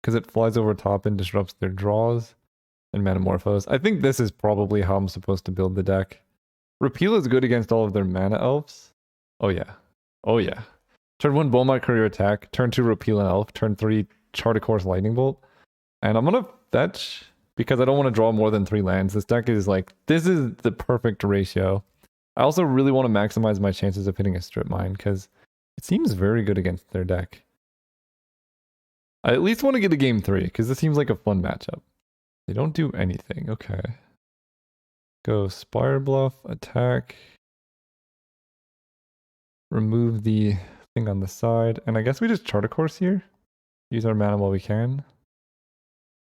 because it flies over top and disrupts their draws and Metamorphose. I think this is probably how I'm supposed to build the deck. Repeal is good against all of their mana elves. Oh yeah. Oh yeah. Turn 1 Beaumont Courier attack. Turn 2 Repeal an elf. Turn 3 Chart a Course Lightning Bolt. And I'm gonna fetch because I don't want to draw more than 3 lands. This deck is like, this is the perfect ratio. I also really want to maximize my chances of hitting a Strip Mine because it seems very good against their deck. I at least want to get to game 3 because this seems like a fun matchup. They don't do anything. Okay. Go Spire Bluff, attack. Remove the thing on the side. And I guess we just chart a course here. Use our mana while we can.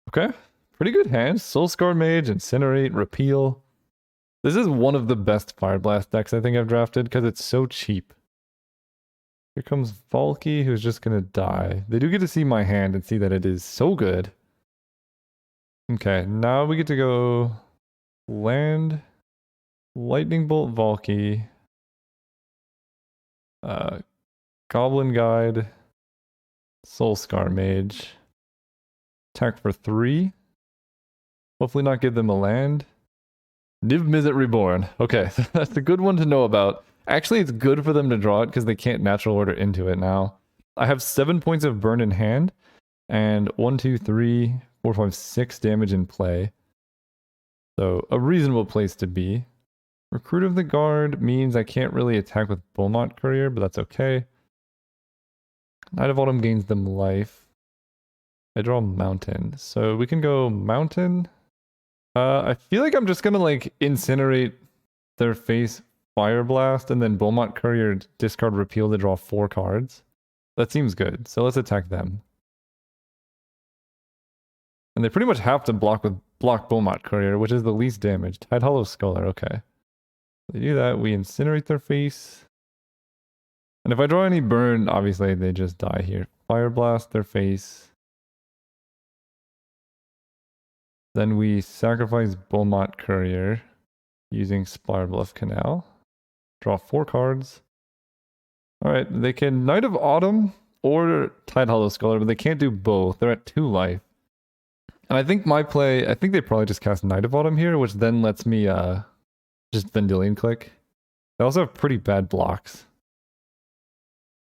Okay. Pretty good hands. Soulscar Mage, Incinerate, Repeal. This is one of the best Fire Blast decks I think I've drafted because it's so cheap. Here comes Valky, who's just gonna die. They do get to see my hand and see that it is so good. Okay, now we get to go land, Lightning Bolt Valky, Goblin Guide, Soulscar Mage, attack for 3. Hopefully not give them a land. Niv Mizzet Reborn. Okay, that's a good one to know about. Actually, it's good for them to draw it because they can't natural order into it now. I have 7 points of burn in hand and 1, 2, 3, 4, 5, 6 damage in play. So a reasonable place to be. Recruit of the Guard means I can't really attack with Beaumont Courier, but that's okay. Knight of Autumn gains them life. I draw Mountain. So we can go Mountain. I feel like I'm just gonna like incinerate their face Fire Blast and then Beaumont Courier discard Repeal to draw 4 cards. That seems good. So let's attack them. And they pretty much have to block Beaumont Courier, which is the least damage. Tide Hollow Scholar, okay. They do that, we incinerate their face. And if I draw any burn, obviously they just die here. Fire Blast their face. Then we sacrifice Beaumont Courier using Spire Bluff Canal. Draw 4 cards. Alright, they can Knight of Autumn or Tide Hollow Scholar, but they can't do both. They're at 2 life. And I think my play, I think they probably just cast Knight of Autumn here, which then lets me just Vendilion Click. They also have pretty bad blocks.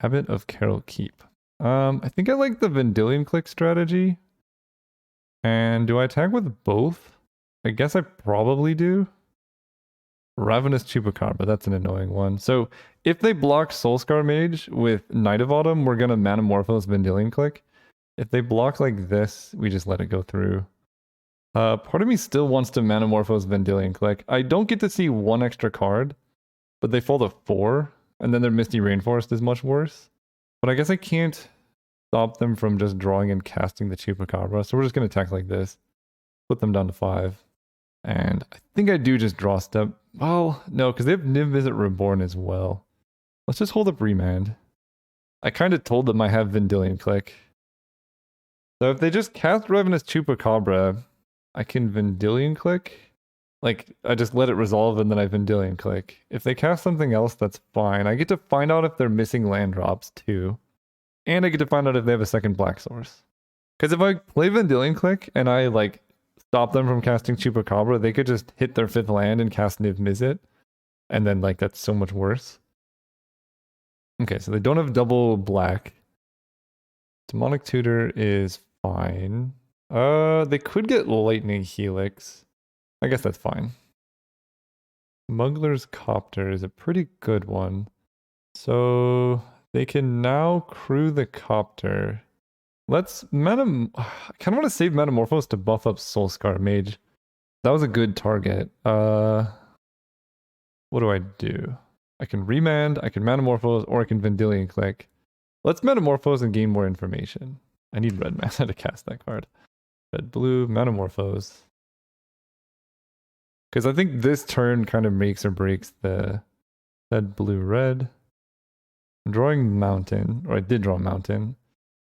Habit of Carol Keep. I think I like the Vendilion Click strategy. And do I attack with both? I guess I probably do. Ravenous Chupacabra, that's an annoying one. So if they block Soulscar Mage with Knight of Autumn, we're gonna Manamorphose Vendilion Click. If they block like this, we just let it go through. Part of me still wants to Manamorphose Vendilion Click. I don't get to see 1 extra card, but they fall to 4, and then their Misty Rainforest is much worse. But I guess I can't stop them from just drawing and casting the Chupacabra, so we're just going to attack like this. Put them down to 5. And I think I do just draw step. Well, no, because they have Niv Mizzet Reborn as well. Let's just hold up Remand. I kind of told them I have Vendilion Click. So if they just cast Ravenous Chupacabra, I can Vendilion Click. Like, I just let it resolve and then I Vendilion Click. If they cast something else, that's fine. I get to find out if they're missing land drops too. And I get to find out if they have a second black source. Because if I play Vendilion Click and I like stop them from casting Chupacabra, they could just hit their 5th land and cast Niv Mizzet. And then like that's so much worse. Okay, so they don't have double black. Demonic Tutor is fine. They could get Lightning Helix. I guess that's fine. Smuggler's Copter is a pretty good one. So they can now crew the Copter. Let's I kind of want to save Metamorphose to buff up Soulscar Mage. That was a good target. What do I do? I can Remand, I can Metamorphose, or I can Vendilion Click. Let's Metamorphose and gain more information. I need red mana to cast that card. Red, blue, Metamorphose. Because I think this turn kind of makes or breaks the red, blue, red. I'm drawing Mountain, or I did draw Mountain.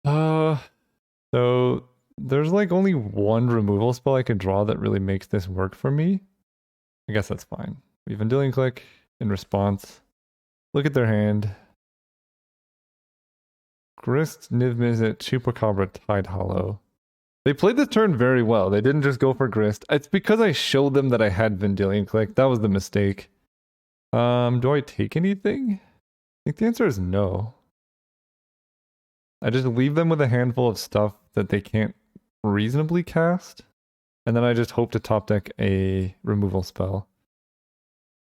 So there's like only 1 removal spell I could draw that really makes this work for me. I guess that's fine. We Vendilion Click in response. Look at their hand. Grist, Niv Mizzet, Chupacabra, Tide Hollow. They played the turn very well. They didn't just go for Grist. It's because I showed them that I had Vendilion Click. That was the mistake. Do I take anything? I think the answer is no. I just leave them with a handful of stuff that they can't reasonably cast. And then I just hope to top deck a removal spell.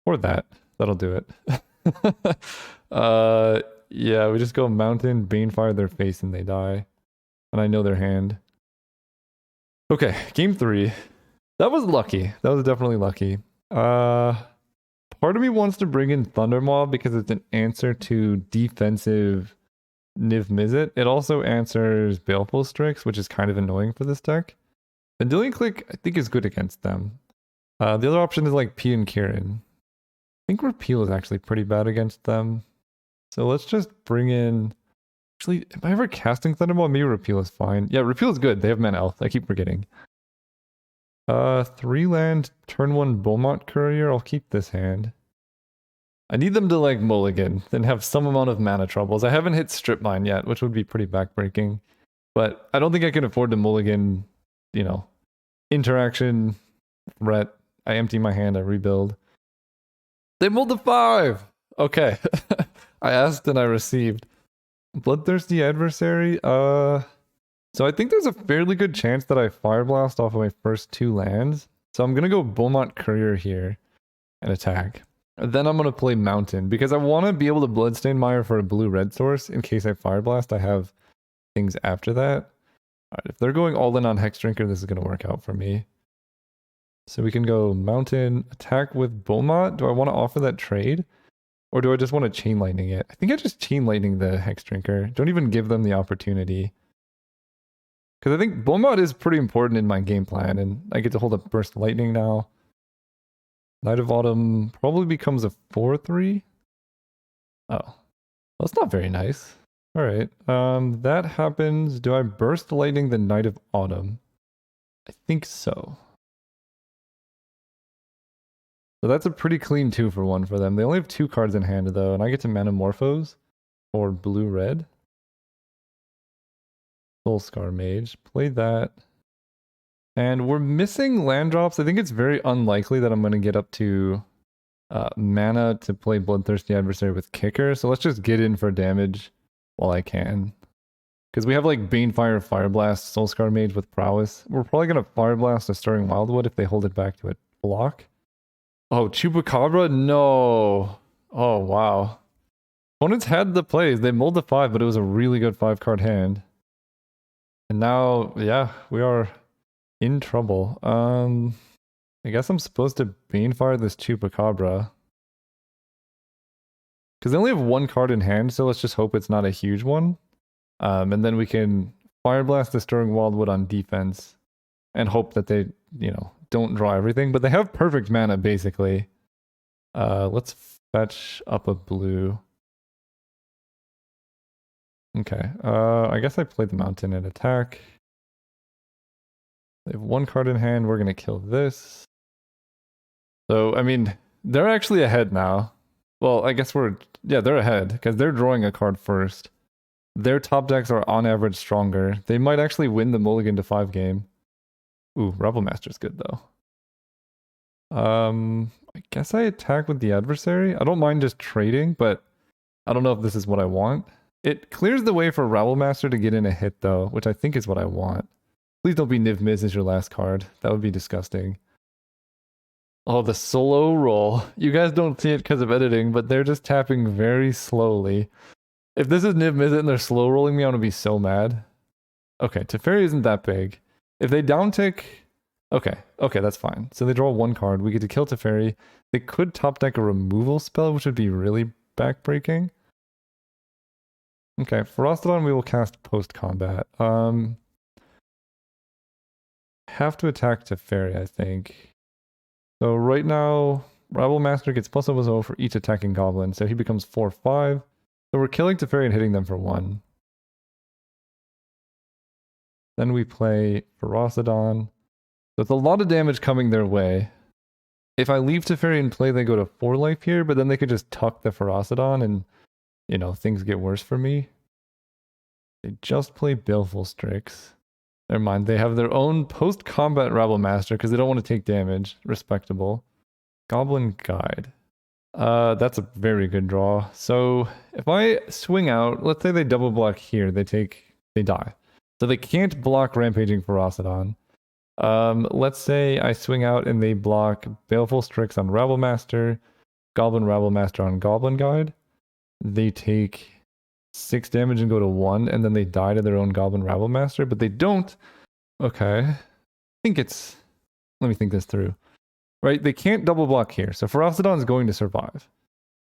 Or that. That'll do it. Yeah, we just go Mountain, Banefire their face, and they die. And I know their hand. Okay, game 3. That was lucky. That was definitely lucky. Part of me wants to bring in Thunder Mob because it's an answer to defensive Niv Mizzet. It also answers Baleful Strix, which is kind of annoying for this deck. Vendilion Click, I think, is good against them. The other option is like P and Kieran. I think Repeal is actually pretty bad against them. So let's just bring in... Actually, am I ever casting Thunderbolt? Maybe Repeal is fine. Yeah, Repeal is good. They have Mana Elf. I keep forgetting. 3-land, turn 1 Beaumont Courier. I'll keep this hand. I need them to like mulligan, then have some amount of mana troubles. I haven't hit Strip Mine yet, which would be pretty backbreaking. But I don't think I can afford to mulligan, you know, interaction, threat. I empty my hand, I rebuild. They mulled to 5! Okay. I asked and I received. Bloodthirsty Adversary, so I think there's a fairly good chance that I Fire Blast off of my first 2 lands. So I'm gonna go Beaumont Courier here and attack. And then I'm gonna play Mountain because I want to be able to Bloodstain Mire for a blue-red source in case I Fire Blast. I have things after that. Alright, if they're going all in on Hex Drinker, this is gonna work out for me. So we can go Mountain, attack with Beaumont. Do I want to offer that trade? Or do I just want to Chain Lightning it? I think I just Chain Lightning the Hex Drinker. Don't even give them the opportunity. Because I think Beaumont is pretty important in my game plan, and I get to hold up Burst Lightning now. Night of Autumn probably becomes a 4-3. Oh. That's not very nice. Alright, that happens. Do I Burst Lightning the Night of Autumn? I think so. So that's a pretty clean 2-for-1 for them. They only have 2 cards in hand though, and I get to Manamorphose for blue-red. Soulscar Mage. Play that. And we're missing land drops. I think it's very unlikely that I'm going to get up to mana to play Bloodthirsty Adversary with Kicker. So let's just get in for damage while I can. Because we have like Banefire, Fire Blast, Soulscar Mage with Prowess. We're probably going to Fire Blast a Stirring Wildwood if they hold it back to a block. Oh, Chupacabra? No. Oh, wow. Opponents had the plays. They mulled the 5, but it was a really good 5-card hand. And now, yeah, we are in trouble. I guess I'm supposed to Banefire this Chupacabra. Because they only have 1 card in hand, so let's just hope it's not a huge one. And then we can Fire Blast the Stirring Wildwood on defense. And hope that they, you know, don't draw everything. But they have perfect mana, basically. Let's fetch up a blue. Okay, I guess I played the Mountain and attack. They have 1 card in hand, we're gonna kill this. So, I mean, they're actually ahead now. Well, I guess yeah, they're ahead, because they're drawing a card first. Their top decks are on average stronger. They might actually win the Mulligan to 5 game. Ooh, Rebel Master's good though. I guess I attack with the Adversary. I don't mind just trading, but I don't know if this is what I want. It clears the way for Rebel Master to get in a hit though, which I think is what I want. Please don't be Niv Miz as your last card. That would be disgusting. Oh, the slow roll. You guys don't see it because of editing, but they're just tapping very slowly. If this is Niv Mizzet and they're slow rolling me, I'm gonna be so mad. Okay, Teferi isn't that big. If they downtick... Okay, that's fine. So they draw 1 card. We get to kill Teferi. They could top deck a removal spell, which would be really backbreaking. Okay, Ferocity we will cast post-combat. Have to attack Teferi, I think. So right now, Rebel Master gets +0 for each attacking goblin, so he becomes 4/5. So we're killing Teferi and hitting them for 1. Then we play Ferocidon. So it's a lot of damage coming their way. If I leave Teferi in play, they go to 4 life here, but then they could just tuck the Ferocidon and, you know, things get worse for me. They just play Baleful Strix. Never mind, they have their own post-combat Rebel Master because they don't want to take damage. Respectable. Goblin Guide. That's a very good draw. So if I swing out, let's say they double block here, they die. So they can't block Rampaging Ferocidon. Let's say I swing out and they block Baleful Strix on Rebel Master, Goblin Rebel Master on Goblin Guide. They take 6 damage and go to 1, and then they die to their own Goblin Rebel Master, but they don't. Okay. I think it's let me think this through. Right, they can't double block here. So Ferocidon's going to survive.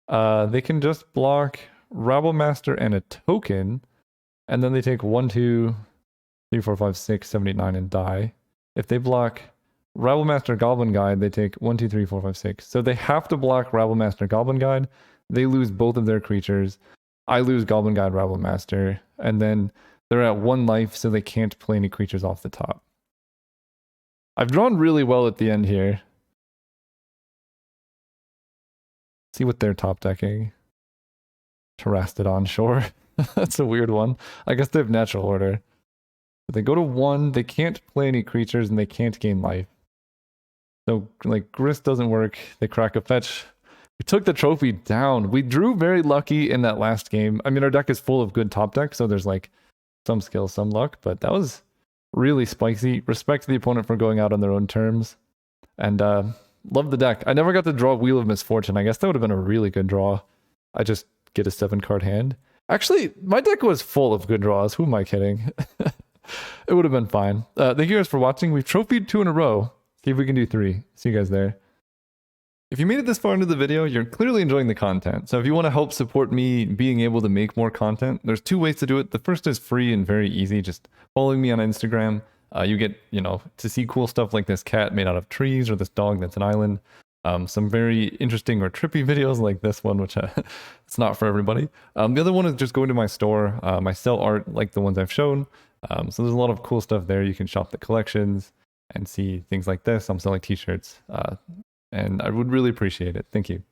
They can just block Rabble Master and a token, and then they take 1, 2, 3, 4, 5, 6, 7, 8, 9, and die. If they block Rabble Master Goblin Guide, they take 1, 2, 3, 4, 5, 6. So they have to block Rabble Master Goblin Guide. They lose both of their creatures. I lose Goblin Guide Rabble Master, and then they're at 1 life, so they can't play any creatures off the top. I've drawn really well at the end here. See what they're top decking. Terrastodon, sure. That's a weird one. I guess they have natural order. But they go to 1, they can't play any creatures, and they can't gain life. So, like, Grist doesn't work. They crack a fetch. We took the trophy down. We drew very lucky in that last game. I mean, our deck is full of good top decks, so there's, like, some skill, some luck. But that was really spicy. Respect to the opponent for going out on their own terms. And, love the deck. I never got to draw Wheel of Misfortune. I guess that would have been a really good draw. I just get a 7-card hand. Actually, my deck was full of good draws. Who am I kidding? It would have been fine. Thank you guys for watching. We've trophied 2 in a row. See if we can do 3. See you guys there. If you made it this far into the video, you're clearly enjoying the content. So if you want to help support me being able to make more content, there's 2 ways to do it. The first is free and very easy. Just following me on Instagram. You get, to see cool stuff like this cat made out of trees or this dog that's an island. Some very interesting or trippy videos like this one, which it's not for everybody. The other one is just going to my store. I sell art like the ones I've shown. So there's a lot of cool stuff there. You can shop the collections and see things like this. I'm selling t-shirts. And I would really appreciate it. Thank you.